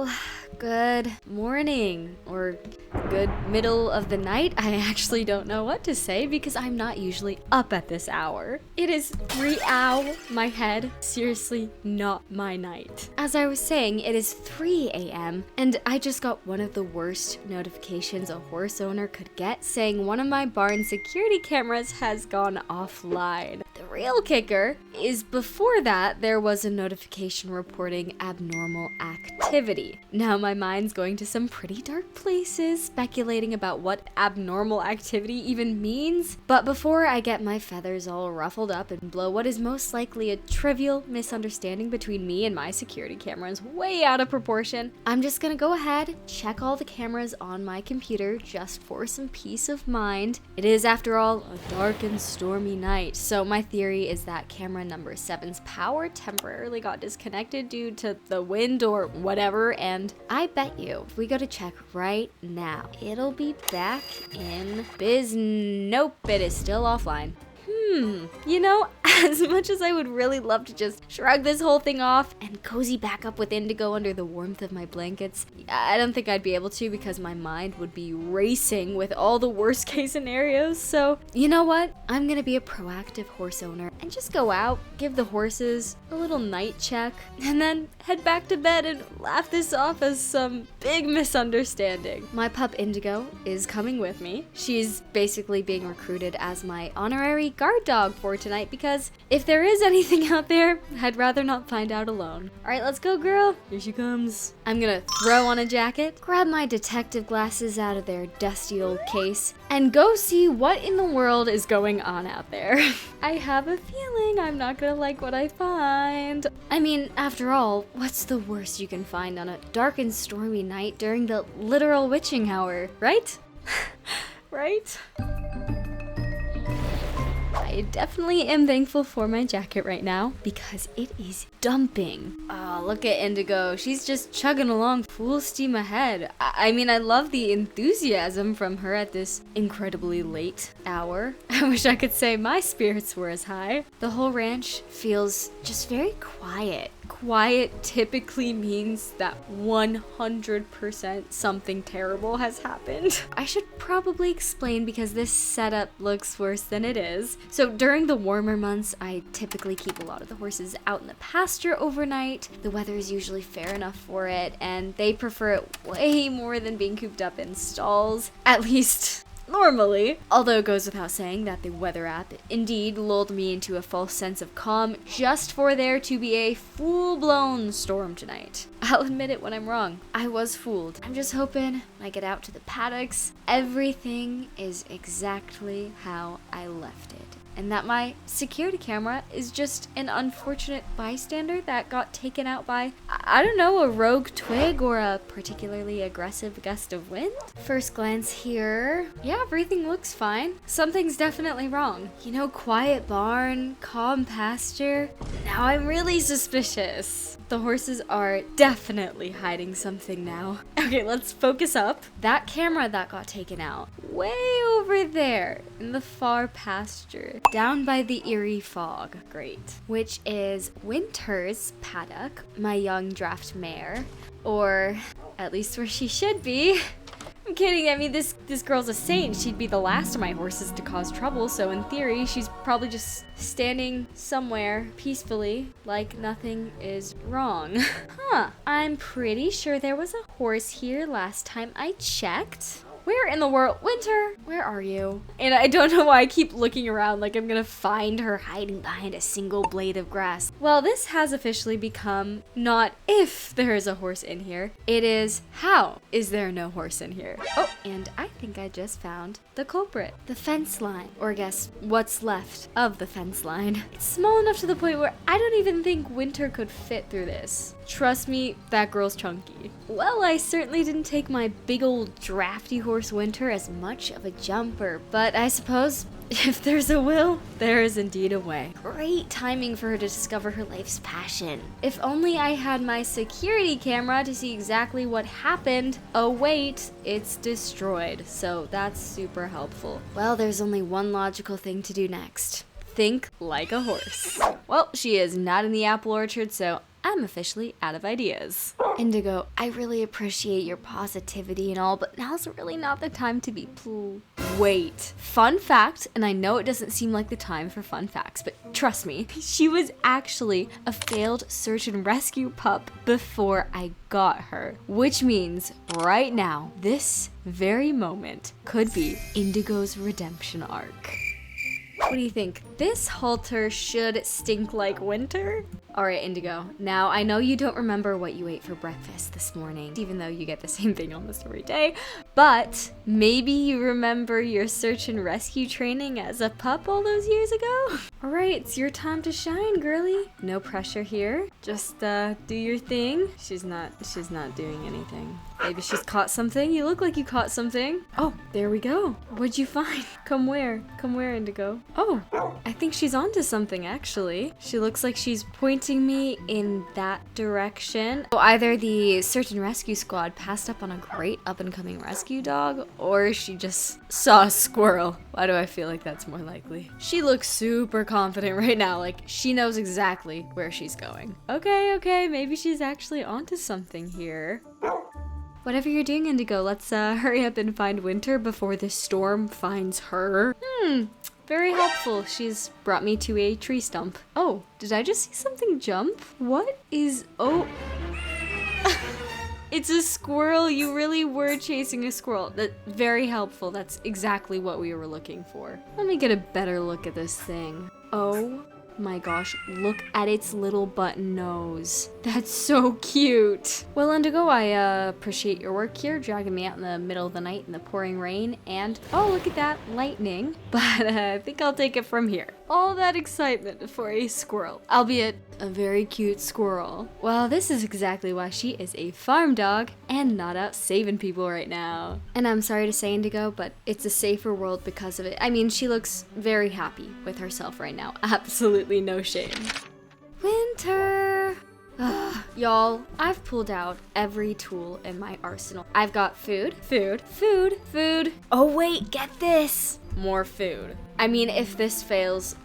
Well, good morning, or good middle of the night. I actually don't know what to say because I'm not usually up at this hour. It is 3 ow, my head. Seriously, not my night. As I was saying, it is 3 a.m. and I just got one of the worst notifications a horse owner could get saying one of my barn security cameras has gone offline. The real kicker is before that, there was a notification reporting abnormal activity. Now my mind's going to some pretty dark places, speculating about what abnormal activity even means. But before I get my feathers all ruffled up and blow what is most likely a trivial misunderstanding between me and my security cameras way out of proportion, I'm just gonna go ahead, check all the cameras on my computer just for some peace of mind. It is, after all, a dark and stormy night, so my theory is that camera number 7's power temporarily got disconnected due to the wind or whatever, and I bet you, if we go to check right now, it'll be back in Nope, it is still offline. You know, as much as I would really love to just shrug this whole thing off and cozy back up with Indigo under the warmth of my blankets, I don't think I'd be able to because my mind would be racing with all the worst case scenarios. So, you know what? I'm gonna be a proactive horse owner and just go out, give the horses a little night check, and then head back to bed and laugh this off as some big misunderstanding. My pup Indigo is coming with me. She's basically being recruited as my honorary guard dog for tonight because if there is anything out there, I'd rather not find out alone. Alright, let's go, girl. Here she comes. I'm gonna throw on a jacket, grab my detective glasses out of their dusty old case, and go see what in the world is going on out there. I have a feeling I'm not gonna like what I find. I mean, after all, what's the worst you can find on a dark and stormy night during the literal witching hour, right? Right? I definitely am thankful for my jacket right now because it is dumping. Oh, look at Indigo. She's just chugging along full steam ahead. I mean, I love the enthusiasm from her at this incredibly late hour. I wish I could say my spirits were as high. The whole ranch feels just very quiet. Quiet typically means that 100% something terrible has happened. I should probably explain because this setup looks worse than it is. So during the warmer months, I typically keep a lot of the horses out in the pasture overnight. The weather is usually fair enough for it, and they prefer it way more than being cooped up in stalls. At least normally. Although it goes without saying that the weather app indeed lulled me into a false sense of calm just for there to be a full-blown storm tonight. I'll admit it when I'm wrong. I was fooled. I'm just hoping when I get out to the paddocks, everything is exactly how I left it. And that my security camera is just an unfortunate bystander that got taken out by, I don't know, a rogue twig or a particularly aggressive gust of wind? First glance here, yeah, everything looks fine. Something's definitely wrong. You know, quiet barn, calm pasture. Now I'm really suspicious. The horses are definitely hiding something now. Okay, let's focus up. That camera that got taken out, way over there in the far pasture, down by the eerie fog. Great. Which is Winter's paddock, my young draft mare, or at least where she should be. I'm kidding. I mean, this girl's a saint. She'd be the last of my horses to cause trouble, so in theory, she's probably just standing somewhere peacefully like nothing is wrong. Huh. I'm pretty sure there was a horse here last time I checked. Where in the world? Winter, where are you? And I don't know why I keep looking around like I'm gonna find her hiding behind a single blade of grass. Well, this has officially become not if there is a horse in here, it is how is there no horse in here? Oh, and I think I just found the culprit. The fence line, or I guess what's left of the fence line. It's small enough to the point where I don't even think Winter could fit through this. Trust me, that girl's chunky. Well, I certainly didn't take my big old drafty horse Winter as much of a jumper, but I suppose if there's a will, there is indeed a way. Great timing for her to discover her life's passion. If only I had my security camera to see exactly what happened. Oh wait, it's destroyed, so that's super helpful. Well, there's only one logical thing to do next. Think like a horse. Well, she is not in the apple orchard, so I'm officially out of ideas. Indigo, I really appreciate your positivity and all, but now's really not the time to be Wait, fun fact, and I know it doesn't seem like the time for fun facts, but trust me, she was actually a failed search and rescue pup before I got her, which means right now, this very moment could be Indigo's redemption arc. What do you think? This halter should stink like winter? All right, Indigo. Now, I know you don't remember what you ate for breakfast this morning, even though you get the same thing almost every day, but maybe you remember your search and rescue training as a pup all those years ago? All right, it's your time to shine, girly. No pressure here. Just do your thing. She's not doing anything. Maybe she's caught something. You look like you caught something. Oh, there we go. What'd you find? Come where? Come where, Indigo? Oh, I think she's onto something, actually. She looks like she's pointing me in that direction. So either the search and rescue squad passed up on a great up-and-coming rescue dog, or she just saw a squirrel. Why do I feel like that's more likely? She looks super confident right now, like she knows exactly where she's going. Okay, maybe she's actually onto something here. Whatever you're doing, Indigo, let's hurry up and find Winter before the storm finds her. Very helpful. She's brought me to a tree stump. Oh, did I just see something jump? What is... Oh... It's a squirrel. You really were chasing a squirrel. That's very helpful. That's exactly what we were looking for. Let me get a better look at this thing. Oh my gosh, look at its little button nose. That's so cute. Well, Indigo, I appreciate your work here, dragging me out in the middle of the night in the pouring rain, and oh, look at that, lightning. But I think I'll take it from here. All that excitement for a squirrel, albeit a very cute squirrel. Well, this is exactly why she is a farm dog and not out saving people right now. And I'm sorry to say, Indigo, but it's a safer world because of it. I mean, she looks very happy with herself right now. Absolutely no shame. Winter. Y'all, I've pulled out every tool in my arsenal. I've got food. Oh wait, get this. More food. I mean, if this fails,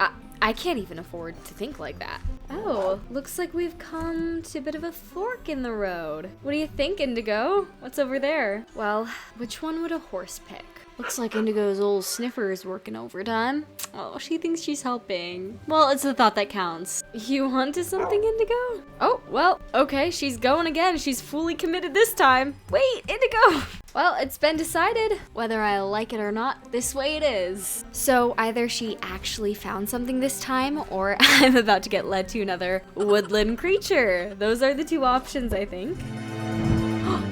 I can't even afford to think like that. Oh, looks like we've come to a bit of a fork in the road. What do you think, Indigo? What's over there? Well, which one would a horse pick? Looks like Indigo's old sniffer is working overtime. Oh, she thinks she's helping. Well, it's the thought that counts. You onto something, Indigo? Oh, well, okay, she's going again. She's fully committed this time. Wait, Indigo! Well, it's been decided. Whether I like it or not, this way it is. So either she actually found something this time, or I'm about to get led to another woodland creature. Those are the two options, I think.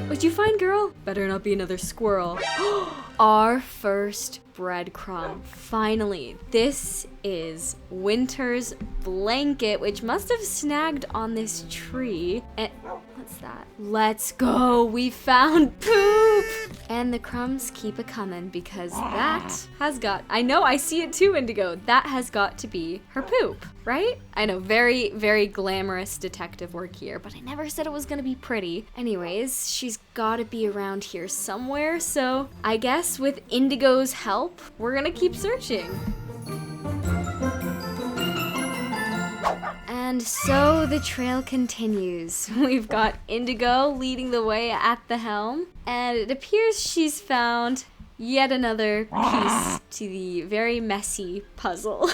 What'd you find, girl? Better not be another squirrel. Our first breadcrumb. Finally, this is Winter's blanket, which must have snagged on this tree. And what's that? Let's go. We found poop. And the crumbs keep a coming because that has got, I know, I see it too, Indigo. That has got to be her poop, right? I know, very, very glamorous detective work here, but I never said it was gonna be pretty. Anyways, she's gotta be around here somewhere, so I guess with Indigo's help, we're gonna keep searching. And so the trail continues. We've got Indigo leading the way at the helm, and it appears she's found yet another piece to the very messy puzzle.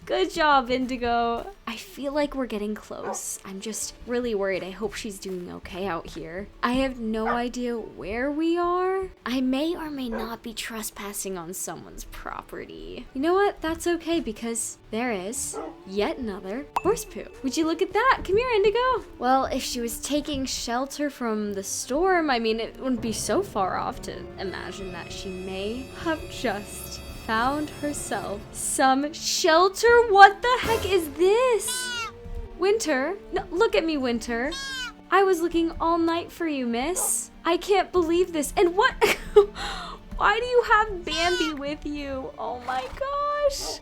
Good job, Indigo. I feel like we're getting close. I'm just really worried. I hope she's doing okay out here. I have no idea where we are. I may or may not be trespassing on someone's property. You know what? That's okay because there is yet another horse poop. Would you look at that? Come here, Indigo. Well, if she was taking shelter from the storm, I mean, it wouldn't be so far off to imagine that she may have just found herself some shelter. What the heck is this? Winter? No, look at me, Winter. I was looking all night for you, miss. I can't believe this. And what? Why do you have Bambi with you? Oh my gosh.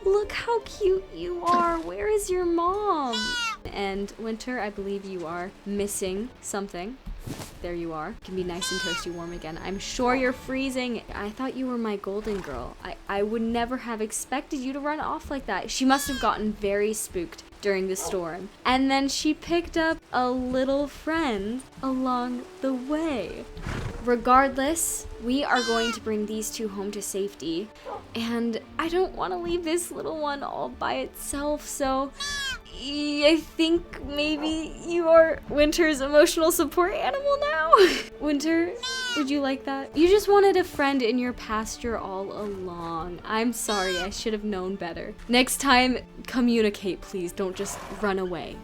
Look how cute you are. Where is your mom? And Winter, I believe you are missing something There you are. You can be nice and toasty warm again. I'm sure you're freezing. I thought you were my golden girl. I would never have expected you to run off like that. She must have gotten very spooked during the storm. And then she picked up a little friend along the way. Regardless, we are going to bring these two home to safety. And I don't want to leave this little one all by itself, so I think maybe you are Winter's emotional support animal now? Winter, would you like that? You just wanted a friend in your pasture all along. I'm sorry, I should have known better. Next time, communicate, please. Don't just run away.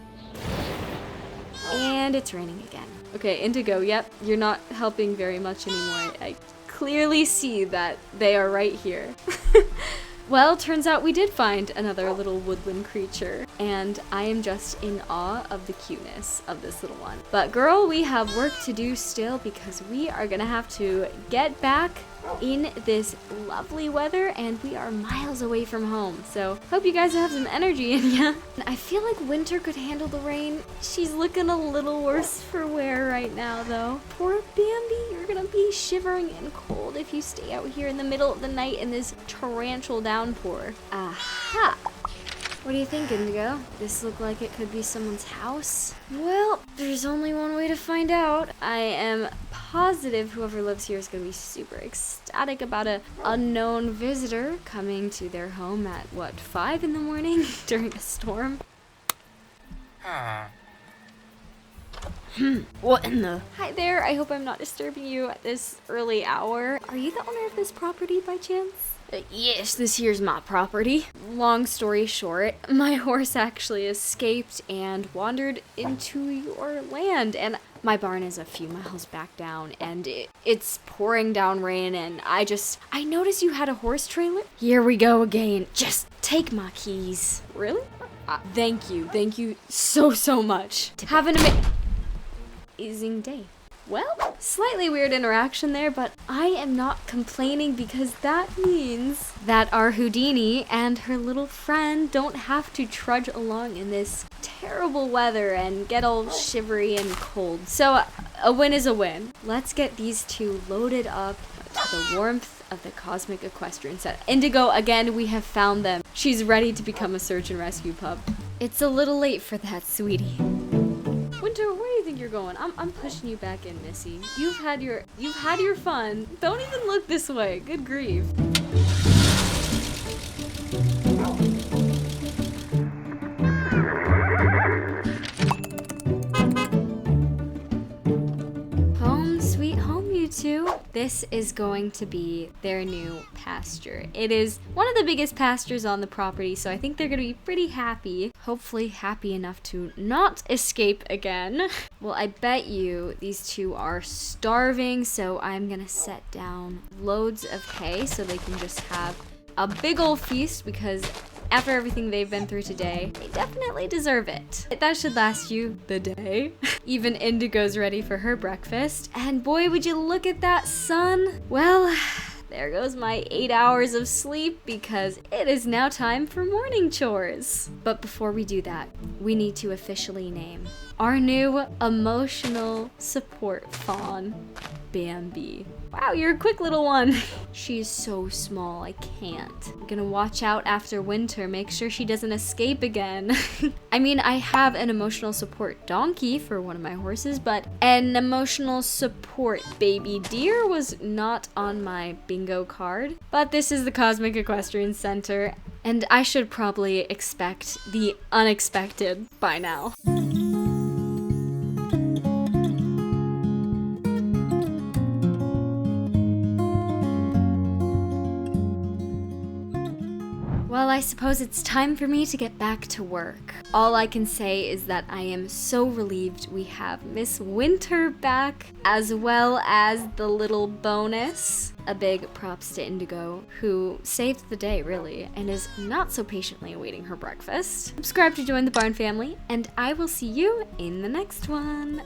And it's raining again. Okay, Indigo, yep, you're not helping very much anymore. I clearly see that they are right here. Well, turns out we did find another little woodland creature, and I am just in awe of the cuteness of this little one. But girl, we have work to do still because we are gonna have to get back in this lovely weather, and we are miles away from home. So hope you guys have some energy in ya. I feel like Winter could handle the rain. She's looking a little worse for wear right now though. Poor Bambi, you're gonna be shivering and cold if you stay out here in the middle of the night in this torrential downpour. Aha! What do you think, Indigo? This look like it could be someone's house? Well, there's only one way to find out. I am positive whoever lives here is going to be super ecstatic about a unknown visitor coming to their home at, what, 5 in the morning during a storm? What in the? Hi there, I hope I'm not disturbing you at this early hour. Are you the owner of this property by chance? Yes, this here's my property. Long story short, my horse actually escaped and wandered into your land, and my barn is a few miles back down, and it's pouring down rain, and I noticed you had a horse trailer. Here we go again. Just take my keys. Really? Thank you so much. Have an amazing day. Well, slightly weird interaction there, but I am not complaining because that means that our Houdini and her little friend don't have to trudge along in this terrible weather and get all shivery and cold. So a win is a win. Let's get these two loaded up to the warmth of the Cosmic Equestrian set. Indigo, again, we have found them. She's ready to become a search and rescue pup. It's a little late for that, sweetie. Winter, where do you think you're going? I'm pushing you back in, Missy. You've had your fun. Don't even look this way. Good grief. Home, sweet home, you two. This is going to be their new pasture. It is one of the biggest pastures on the property, so I think they're gonna be pretty happy. Hopefully happy enough to not escape again. Well, I bet you these two are starving, so I'm gonna set down loads of hay so they can just have a big ol' feast, because after everything they've been through today, they definitely deserve it. That should last you the day. Even Indigo's ready for her breakfast. And boy, would you look at that sun. Well, there goes my 8 hours of sleep, because it is now time for morning chores. But before we do that, we need to officially name our new emotional support fawn, Bambi. Wow, you're a quick little one. She's so small, I can't. I'm gonna watch out after Winter, make sure she doesn't escape again. I mean, I have an emotional support donkey for one of my horses, but an emotional support baby deer was not on my bingo card. But this is the Cosmic Equestrian Center, and I should probably expect the unexpected by now. Well, I suppose it's time for me to get back to work. All I can say is that I am so relieved we have Miss Winter back, as well as the little bonus. A big props to Indigo, who saved the day, really, and is not so patiently awaiting her breakfast. Subscribe to join the Barn family, and I will see you in the next one.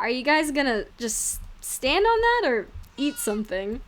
Are you guys gonna just stand on that or eat something?